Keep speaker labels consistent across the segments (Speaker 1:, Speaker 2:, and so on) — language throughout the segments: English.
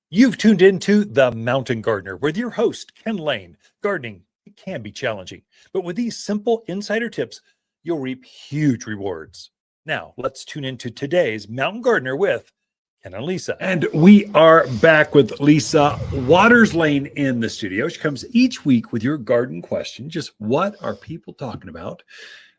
Speaker 1: You've tuned into The Mountain Gardener with your host, Ken Lain. Gardening can be challenging, but with these simple insider tips, you'll reap huge rewards. Now, let's tune into today's Mountain Gardener with Ken and Lisa. And we are back with Lisa Watters Lain in the studio. She comes each week with your garden question. Just what are people talking about?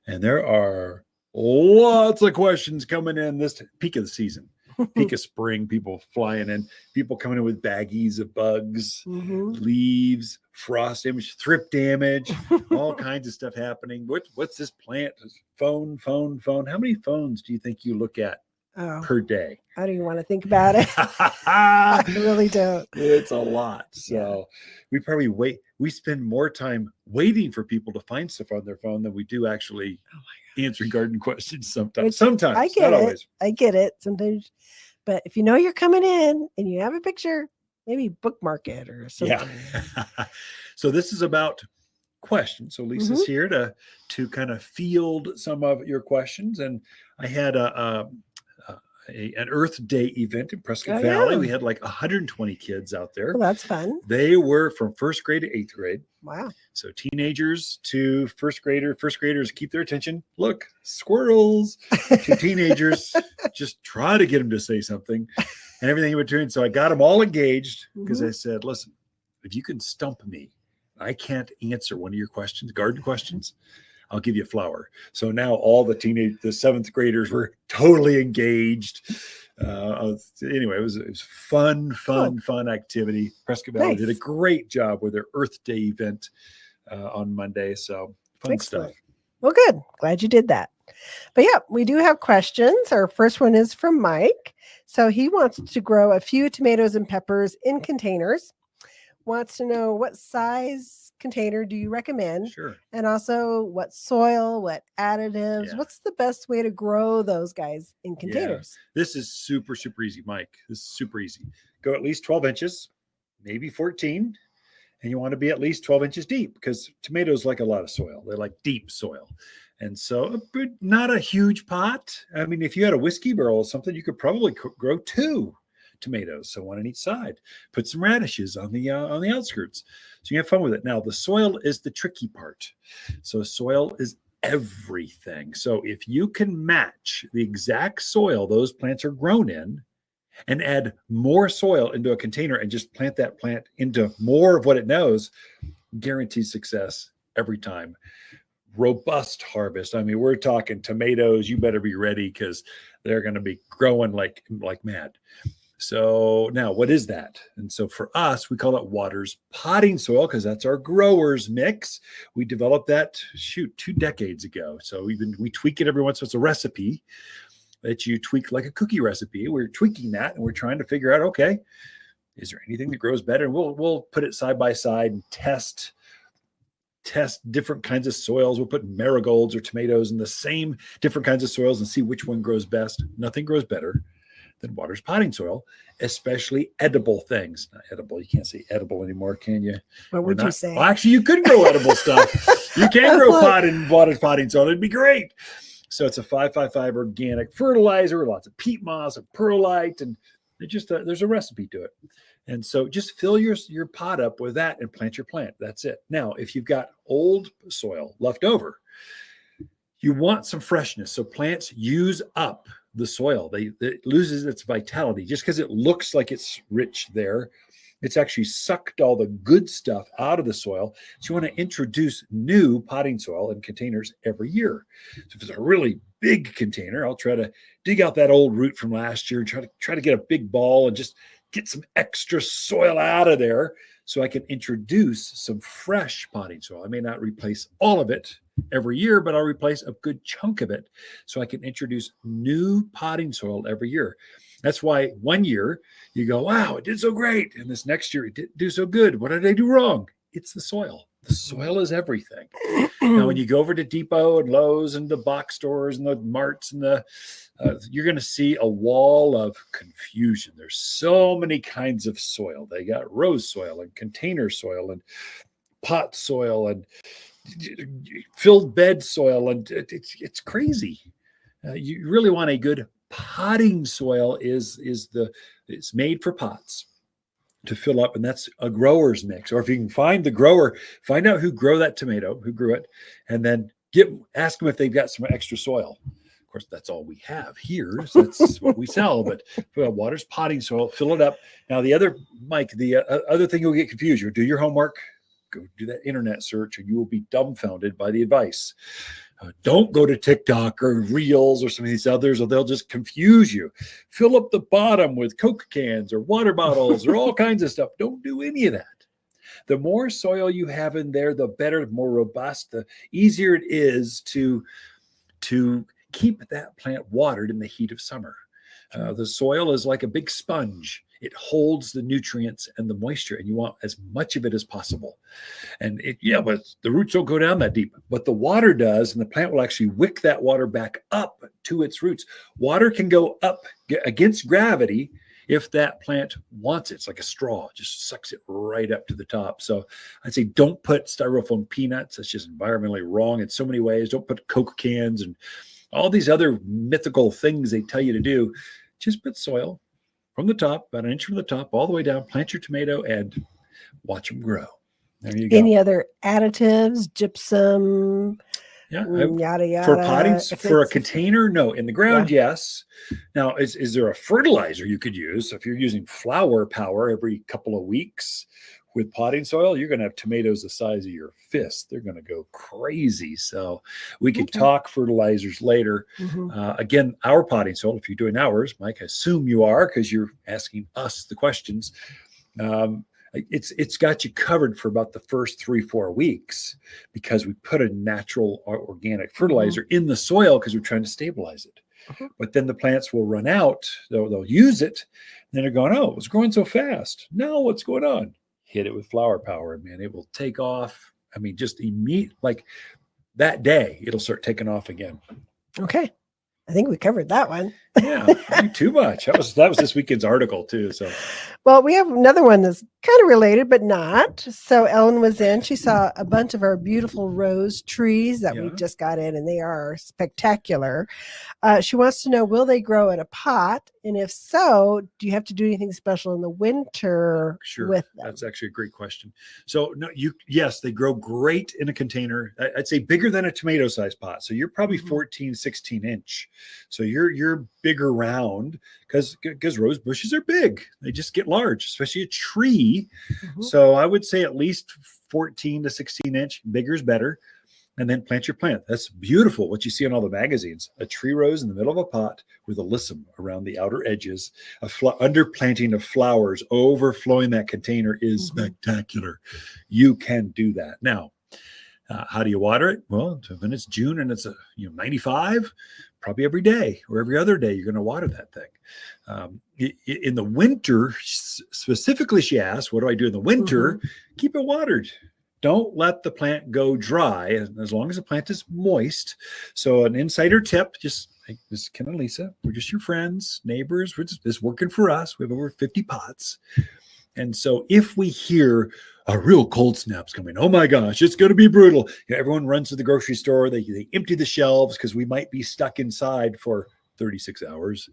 Speaker 1: And there are lots of questions coming in this peak of the season. Peak of spring, people flying in, people coming in with baggies of bugs, leaves, frost damage, thrip damage, all kinds of stuff happening. What's this plant? Phone. How many phones do you think you look at per day?
Speaker 2: I don't even want to think about it. I really don't.
Speaker 1: It's a lot. So we probably we spend more time waiting for people to find stuff on their phone than we do actually answering garden questions sometimes.
Speaker 2: I get it. Always. I get it sometimes. But if you know you're coming in and you have a picture, maybe bookmark it or something.
Speaker 1: Yeah. So this is about questions. So Lisa's here to kind of field some of your questions. And I had an Earth Day event in Prescott Valley. We had like 120 kids out there.
Speaker 2: Well, that's fun.
Speaker 1: They were from first grade to eighth grade.
Speaker 2: Wow.
Speaker 1: So teenagers to first graders keep their attention. Look, squirrels. To teenagers, just try to get them to say something and everything in between. So I got them all engaged because I said, listen, if you can stump me, I can't answer one of your questions, garden questions, I'll give you a flower. So now all the seventh graders were totally engaged. Anyway, it was fun activity. Prescott Valley did a great job with their Earth Day event on Monday. So fun stuff.
Speaker 2: Well, good. Glad you did that. But yeah, we do have questions. Our first one is from Mike. So he wants to grow a few tomatoes and peppers in containers. Wants to know what size container do you recommend?
Speaker 1: Sure.
Speaker 2: And also what soil, what additives, what's the best way to grow those guys in containers?
Speaker 1: Yeah. This is super easy, Mike. This is super easy. Go at least 12 inches, maybe 14. And you want to be at least 12 inches deep because tomatoes like a lot of soil. They like deep soil. And so not a huge pot. I mean, if you had a whiskey barrel or something, you could probably grow 2 tomatoes, so one on each side. Put some radishes on the outskirts, so you have fun with it. Now, the soil is the tricky part. So soil is everything. So if you can match the exact soil those plants are grown in and add more soil into a container and just plant that plant into more of what it knows, guaranteed success every time. Robust harvest. I mean, we're talking tomatoes. You better be ready because they're going to be growing like mad. So now what is that? And so for us, we call it Watters potting soil because that's our growers mix. We developed that 2 decades ago. So we tweak it every once in a while. It's a recipe that you tweak like a cookie recipe. We're tweaking that and we're trying to figure out, okay, is there anything that grows better? And we'll put it side by side and test different kinds of soils. We'll put marigolds or tomatoes in the same different kinds of soils and see which one grows best. Nothing grows better than Watters potting soil, especially edible things. Not edible. You can't say edible anymore, can you?
Speaker 2: What would you say?
Speaker 1: Well, actually, you could grow edible stuff. You can grow pot in Watters potting soil. It'd be great. So it's a 5-5-5 organic fertilizer, lots of peat moss and perlite, and there's a recipe to it. And so just fill your pot up with that and plant your plant. That's it. Now, if you've got old soil left over, you want some freshness. So plants use up the soil. It loses its vitality just because it looks like it's rich there. It's actually sucked all the good stuff out of the soil. So you want to introduce new potting soil in containers every year. So if it's a really big container, I'll try to dig out that old root from last year, try to get a big ball and just get some extra soil out of there so I can introduce some fresh potting soil. I may not replace all of it every year, but I'll replace a good chunk of it so I can introduce new potting soil every year. That's why one year you go, wow, it did so great. And this next year it didn't do so good. What did I do wrong? It's the soil. The soil is everything. Now, when you go over to Depot and Lowe's and the box stores and the marts and you're going to see a wall of confusion. There's so many kinds of soil. They got rose soil and container soil and pot soil and filled bed soil. And it's crazy. You really want a good potting soil it's made for pots. to fill up, and that's a grower's mix. Or if you can find the grower, find out who grew that tomato, who grew it, and then ask them if they've got some extra soil. Of course, that's all we have here. So that's what we sell. But Watters potting soil, fill it up. Now, the other, Mike, the other thing you'll get confused. You'll do your homework, go do that internet search, and you will be dumbfounded by the advice. Don't go to TikTok or Reels or some of these others, or they'll just confuse you. Fill up the bottom with Coke cans or water bottles or all kinds of stuff. Don't do any of that. The more soil you have in there, the better, the more robust, the easier it is to keep that plant watered in the heat of summer. The soil is like a big sponge. It holds the nutrients and the moisture, and you want as much of it as possible. And but the roots don't go down that deep, but the water does, and the plant will actually wick that water back up to its roots. Water can go up against gravity if that plant wants it. It's like a straw, just sucks it right up to the top. So I'd say don't put styrofoam peanuts. That's just environmentally wrong in so many ways. Don't put Coke cans and all these other mythical things they tell you to do. Just put soil from the top, about an inch from the top, all the way down, plant your tomato and watch them grow. There you go.
Speaker 2: Any other additives, gypsum, yada, yada?
Speaker 1: For potting, for a container, no. In the ground, yes. Now, is there a fertilizer you could use? If you're using flower power every couple of weeks with potting soil, you're going to have tomatoes the size of your fist. They're going to go crazy. So we could talk fertilizers later. Again, our potting soil, if you're doing ours, Mike, I assume you are because you're asking us the questions. It's got you covered for about the first 3-4 weeks because we put a natural organic fertilizer in the soil because we're trying to stabilize it. But then the plants will run out. They'll use it. Then they're going, oh, it was growing so fast. Now what's going on? Hit it with flower power, and man, it will take off. I mean, just immediate, like that day, it'll start taking off again.
Speaker 2: Okay. I think we covered that one.
Speaker 1: Yeah, too much. That was this weekend's article too. So,
Speaker 2: well, we have another one that's kind of related, but not. So Ellen was in. She saw a bunch of our beautiful rose trees that we just got in, and they are spectacular. She wants to know, will they grow in a pot? And if so, do you have to do anything special in the winter with them?
Speaker 1: That's actually a great question. So no, yes, they grow great in a container. I'd say bigger than a tomato-sized pot. So you're probably 14, 16 inch. So you're bigger round because rose bushes are big. They just get large, especially a tree. So I would say at least 14 to 16 inch. Bigger is better. And then plant your plant. That's beautiful. What you see on all the magazines, a tree rose in the middle of a pot with a alyssum around the outer edges, underplanting of flowers overflowing that container is spectacular. You can do that. Now, how do you water it? Well, when it's June and it's 95, probably every day or every other day, you're going to water that thing. In the winter, specifically, she asked, what do I do in the winter? Keep it watered. Don't let the plant go dry as long as the plant is moist. So an insider tip, just like this is Ken and Lisa, we're just your friends, neighbors. We're just working for us. We have over 50 pots. And so if we hear a real cold snap's coming, oh my gosh, it's going to be brutal. Everyone runs to the grocery store. They empty the shelves because we might be stuck inside for 36 hours.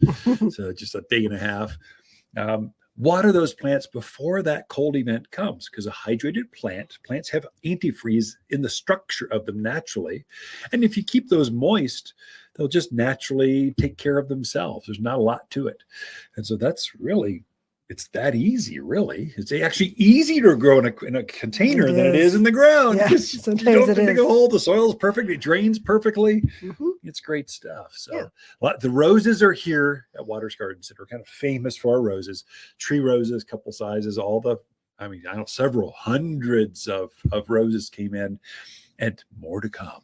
Speaker 1: So just a day and a half. Water those plants before that cold event comes because a hydrated plants have antifreeze in the structure of them naturally. And if you keep those moist, they'll just naturally take care of themselves. There's not a lot to it. And so that's really, it's that easy, really. It's actually easier to grow in a container than it is in the ground.
Speaker 2: Yeah,
Speaker 1: sometimes you don't have to dig a hole. The soil is perfect. It drains perfectly. It's great stuff. So the roses are here at Watters Garden Center. We're kind of famous for our roses, tree roses, couple sizes, several hundreds of roses came in and more to come.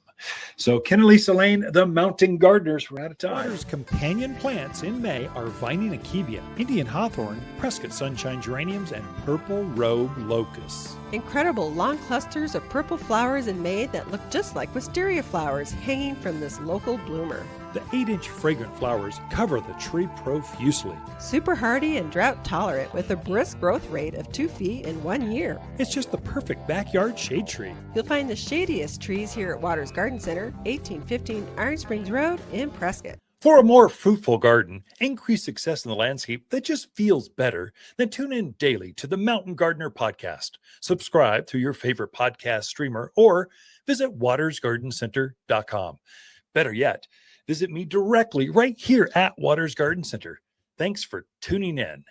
Speaker 1: So Ken and Lisa Lain, the Mountain Gardeners, we're out of time.
Speaker 3: Watters' companion plants in May are Vining Akebia, Indian Hawthorn, Prescott Sunshine Geraniums, and Purple Robe Locusts.
Speaker 4: Incredible long clusters of purple flowers in May that look just like wisteria flowers hanging from this local bloomer.
Speaker 3: The 8-inch fragrant flowers cover the tree profusely.
Speaker 4: Super hardy and drought tolerant with a brisk growth rate of 2 feet in 1 year.
Speaker 3: It's just the perfect backyard shade tree.
Speaker 4: You'll find the shadiest trees here at Watters Garden Center, 1815 Iron Springs Road in Prescott.
Speaker 3: For a more fruitful garden, increased success in the landscape that just feels better, then tune in daily to the Mountain Gardener podcast. Subscribe through your favorite podcast streamer or visit watersgardencenter.com. Better yet, visit me directly right here at Waters Garden Center. Thanks for tuning in.